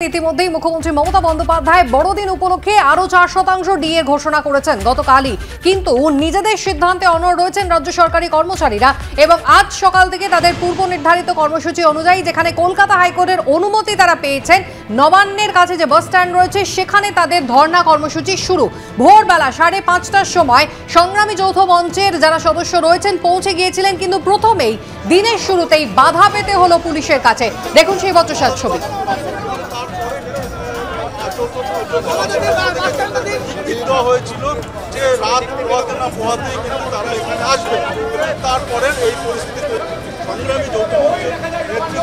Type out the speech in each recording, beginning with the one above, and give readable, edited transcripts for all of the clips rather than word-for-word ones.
ইতিমধ্যেই মুখ্যমন্ত্রী মমতা বন্দ্যোপাধ্যায় বড়দিন উপলক্ষে আরো 4% ডিএ ঘোষণা করেছেন গতকালই, কিন্তু নিজেদের সিদ্ধান্তে অনড় রয়েছেন রাজ্য সরকারি কর্মচারীরা এবং আজ সকাল থেকে তাদের পূর্ব নির্ধারিত কর্মসূচি অনুযায়ী যেখানে কলকাতা হাইকোর্টের অনুমতি তারা পেয়েছেন, নবান্নের কাছে যে বাস স্ট্যান্ড রয়েছে সেখানে তাদের ধর্ণা কর্মসূচি শুরু। ভোরবেলা 5:30টার সময় সংগ্রামী যৌথ মঞ্চের যারা সদস্য রয়েছেন পৌঁছে গিয়েছিলেন, কিন্তু প্রথমেই দিনের শুরুতেই বাধা পেতে হলো পুলিশের কাছে। দেখুন সেই বচসার ছবি। হয়েছিল যে রাত পোহাতে না পোহাতেই কিন্তু তারা এখানে আসবে, তারপরে এই পরিস্থিতিতে সংগ্রামী যৌথ মঞ্চের নেতৃত্ব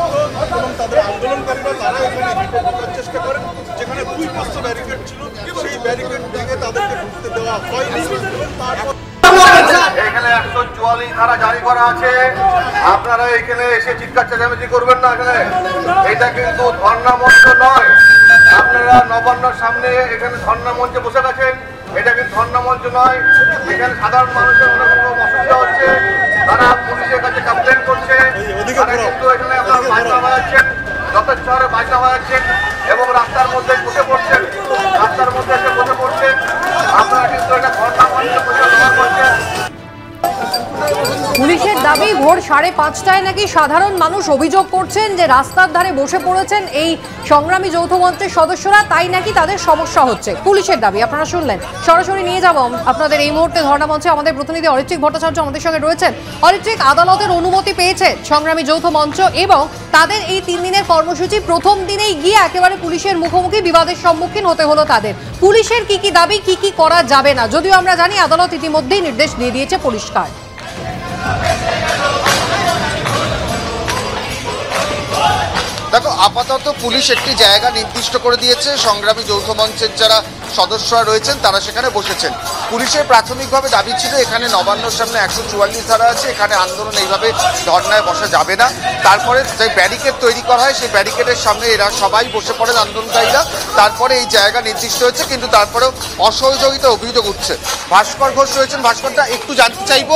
এবং তাদের আন্দোলনকারীরা তারা এখানে ঢোকার চেষ্টা করেন, যেখানে 2 পাঁচশো ব্যারিকেড ছিল, সেই ব্যারিকেড ভেঙে তাদেরকে ঢুকতে দেওয়া হয়নি। তারপর এখানে 144 ধারা জারি করা আছে, আপনারা এখানে এসে চিৎকার চেঁচামেচি করবেন না। এখানে এটা কিন্তু ধর্ণা মঞ্চ নয়, আপনারা নবান্নর সামনে এখানে ধর্ণা মঞ্চে বসে গেছেন, এটা কিন্তু ধর্ণা মঞ্চ নয়। এখানে সাধারণ মানুষের অনেক রকম অসুবিধা হচ্ছে, তারা পুলিশের কাছে কমপ্লেন করছে, তারা কিন্তু এখানে আপনার বাজনা বাজাচ্ছেন, যথেষ্ট হারে বাজনা বাজাচ্ছেন এবং রাস্তার মধ্যে বসে পড়ছেন, রাস্তার মধ্যে এসে বসে পড়ছেন। আপনারা কিন্তু এটা ধর্ণা মঞ্চে পরিচালনা করছেন। পুলিশের দাবি ভোর 5:30টায় নাকি সাধারণ মানুষ অভিযোগ করছেন যে রাস্তার ধারে বসে পড়েছেন এই সংগ্রামী যৌথ মঞ্চের সদস্যরা, তাই নাকি তাদের সমস্যা হচ্ছে। পুলিশের দাবি আপনারা শুনলেন। সরাসরি নিয়ে যাব আপনাদের এই মুহূর্তে ধর্ণা মঞ্চে। আমাদের প্রতিনিধি অরিত্রিক ভট্টাচার্য আমাদের সঙ্গে রয়েছেন। অরিত্রিক, আদালতের অনুমতি পেয়েছে সংগ্রামী যৌথ মঞ্চ এবং তাদের এই 3 দিনের কর্মসূচি প্রথম দিনেই গিয়ে একেবারে পুলিশের মুখোমুখি বিবাদের সম্মুখীন হতে হলো তাদের। পুলিশের কি দাবি, কি করা যাবে না, যদিও আমরা জানি আদালত ইতিমধ্যেই নির্দেশ দিয়ে দিয়েছে পরিষ্কার। দেখো, আপাতত পুলিশ একটি জায়গা নির্দিষ্ট করে দিয়েছে, সংগ্রামী যৌথ মঞ্চের যারা সদস্যরা রয়েছেন তারা সেখানে বসেছেন। পুলিশের প্রাথমিকভাবে দাবি ছিল এখানে নবান্নর সামনে 144 ধারা আছে, এখানে আন্দোলন এইভাবে ধর্নায় বসা যাবে না। তারপরে যে ব্যারিকেড তৈরি করা হয় সেই ব্যারিকেডের সামনে এরা সবাই বসে পড়েন আন্দোলনকারীরা, তারপরে এই জায়গা নির্দিষ্ট হয়েছে, কিন্তু তারপরেও অসহযোগিতার অভিযোগ উঠছে। ভাস্কর ঘোষ রয়েছেন। ভাস্করটা, একটু জানতে চাইবো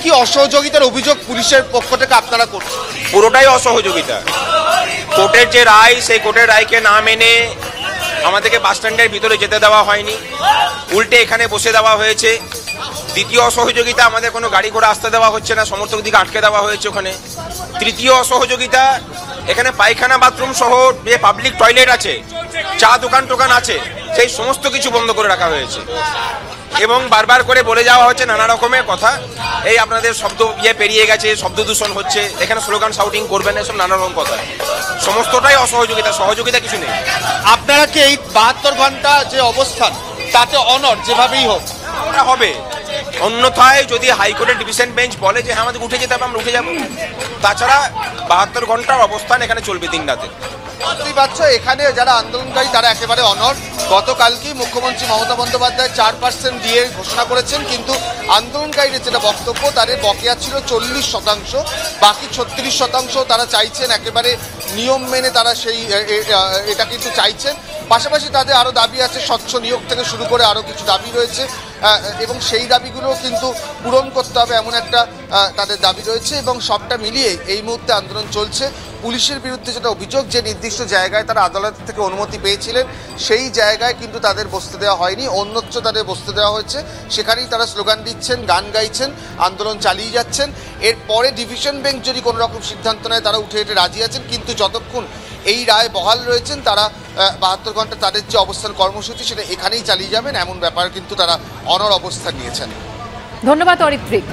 কি অসহযোগিতার অভিযোগ পুলিশের পক্ষ থেকে আপনারা করছেন? পুরোটাই অসহযোগিতা। কোর্টের যে রায়, সেই কোর্টের রায়কে না মেনে আমাদেরকে বাস স্ট্যান্ডের ভিতরে যেতে দেওয়া হয়নি, উল্টে এখানে বসে দেওয়া হয়েছে। দ্বিতীয় অসহযোগিতা, আমাদের কোনো গাড়ি ঘোড়া আসতে দেওয়া হচ্ছে না, সমর্থক দিকে আটকে দেওয়া হয়েছে ওখানে। তৃতীয় অসহযোগিতা, এখানে পায়খানা বাথরুম সহ যে পাবলিক টয়লেট আছে, চা দোকান আছে, সেই সমস্ত কিছু বন্ধ করে রাখা হয়েছে এবং বারবার করে বলে যাওয়া হচ্ছে নানা রকমের কথা। এই আপনাদের শব্দ পেরিয়ে গেছে, শব্দ দূষণ হচ্ছে, এখানে স্লোগান শাউটিং করবেন, এসব নানা রকম কথা। সমস্তটাই অসহযোগিতা, সহযোগিতা কিছু নেই। আপনারা কি এই 72 ঘন্টা যে অবস্থান তাতে অনড় যেভাবেই হোক হবে? অন্যথায় যদি হাইকোর্টের ডিভিশন বেঞ্চ বলে যে হ্যাঁ আমাদের উঠে যেতে হবে, আমরা উঠে যাবো। তাছাড়া 72 ঘন্টার অবস্থান এখানে চলবে 3 রাতে। বুঝতেই পারছো, এখানে যারা আন্দোলনকারী তারা একেবারে অনড়। গতকালকেই মুখ্যমন্ত্রী মমতা বন্দ্যোপাধ্যায় 4% ডিএ ঘোষণা করেছেন, কিন্তু আন্দোলনকারীদের যেটা বক্তব্য, তাদের বকেয়া ছিল 40%, বাকি 36% তারা চাইছেন একেবারে নিয়ম মেনে তারা সেই এটা কিন্তু চাইছেন। পাশাপাশি তাদের আরও দাবি আছে, স্বচ্ছ নিয়োগ থেকে শুরু করে আরও কিছু দাবি রয়েছে এবং সেই দাবিগুলো কিন্তু পূরণ করতে হবে, এমন একটা তাদের দাবি রয়েছে এবং সবটা মিলিয়ে এই মুহূর্তে আন্দোলন চলছে। পুলিশের বিরুদ্ধে যেটা অভিযোগ, যে নির্দিষ্ট জায়গায় তারা আদালত থেকে অনুমতি পেয়েছিলেন সেই জায়গায় কিন্তু তাদের বসতে দেওয়া হয়নি, অন্যত্র তাদের বসতে দেওয়া হয়েছে, সেখানেই তারা স্লোগান দিচ্ছেন, গান গাইছেন, আন্দোলন চালিয়ে যাচ্ছেন। এরপরে ডিভিশন বেঞ্চ যদি কোনো রকম সিদ্ধান্ত নেয় তারা উঠে হেঁটে রাজি আছেন, কিন্তু যতক্ষণ এই রায় বহাল রয়েছেন তারা 72 ঘন্টা তাদের যে অবস্থান কর্মসূচি সেটা এখানেই চালিয়ে যাবেন, এমন ব্যাপার কিন্তু তারা অনড় অবস্থান নিয়েছেন। ধন্যবাদ অরিত্রিক।